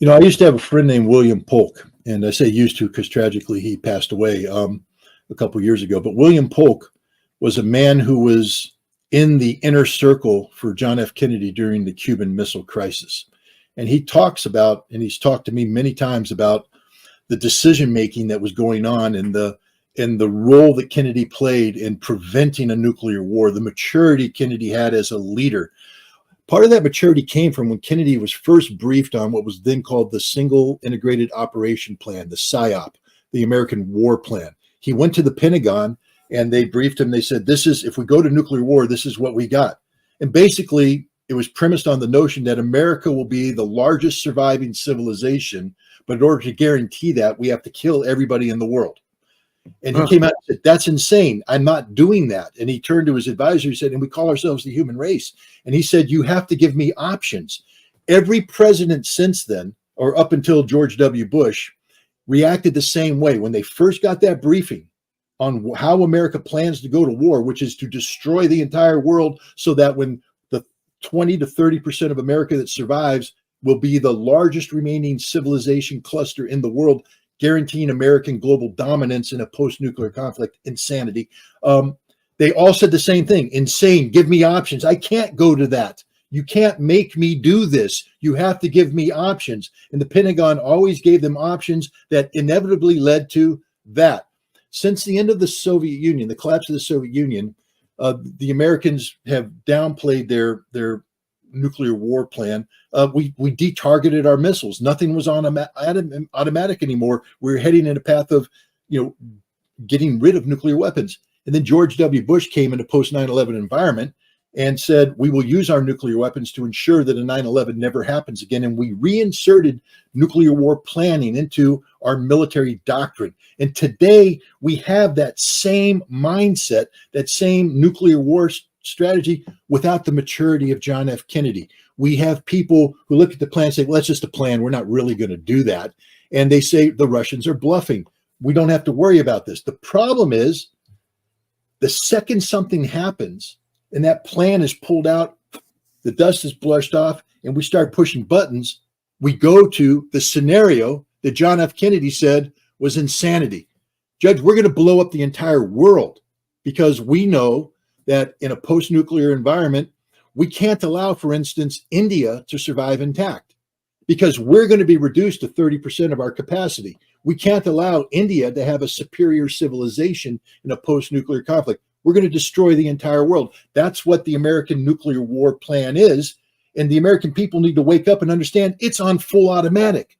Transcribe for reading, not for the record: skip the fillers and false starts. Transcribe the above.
I used to have a friend named William Polk, and I say used to because tragically he passed away a couple years ago. But William Polk was a man who was in the inner circle for John F. Kennedy during the Cuban Missile Crisis. And he talks about, and he's talked to me many times about the decision making that was going on and the role that Kennedy played in preventing a nuclear war, the maturity Kennedy had as a leader. Part of that maturity came from when Kennedy was first briefed on what was then called the Single Integrated Operation Plan, the PSYOP, the American War Plan. He went to the Pentagon and they briefed him. They said, this is, if we go to nuclear war, this is what we got. And basically, it was premised on the notion that America will be the largest surviving civilization, but in order to guarantee that, we have to kill everybody in the world. And he came out and said, that's insane. I'm not doing that. And he turned to his advisor, he said, and we call ourselves the human race. And he said, you have to give me options. Every president since then, or up until George W. Bush, reacted the same way. When they first got that briefing on how America plans to go to war, which is to destroy the entire world so that when the 20 to 30% of America that survives will be the largest remaining civilization cluster in the world, guaranteeing American global dominance in a post-nuclear conflict, insanity. They all said the same thing, insane, give me options. I can't go to that. You can't make me do this. You have to give me options. And the Pentagon always gave them options that inevitably led to that. Since the end of the Soviet Union, the collapse of the Soviet Union, the Americans have downplayed their nuclear war plan. We detargeted our missiles. Nothing was on automatic anymore. We were heading in a path of, getting rid of nuclear weapons. And then George W. Bush came into post 9/11 environment and said, we will use our nuclear weapons to ensure that a 9/11 never happens again. And we reinserted nuclear war planning into our military doctrine. And today we have that same mindset, that same nuclear war strategy without the maturity of John F. Kennedy. We have people who look at the plan and say, well, that's just a plan. We're not really going to do that. And they say the Russians are bluffing. We don't have to worry about this. The problem is the second something happens and that plan is pulled out, the dust is blushed off, and we start pushing buttons, we go to the scenario that John F. Kennedy said was insanity. Judge, we're going to blow up the entire world because we know that in a post-nuclear environment, we can't allow, for instance, India to survive intact because we're going to be reduced to 30% of our capacity. We can't allow India to have a superior civilization in a post-nuclear conflict. We're going to destroy the entire world. That's what the American nuclear war plan is. And the American people need to wake up and understand it's on full automatic.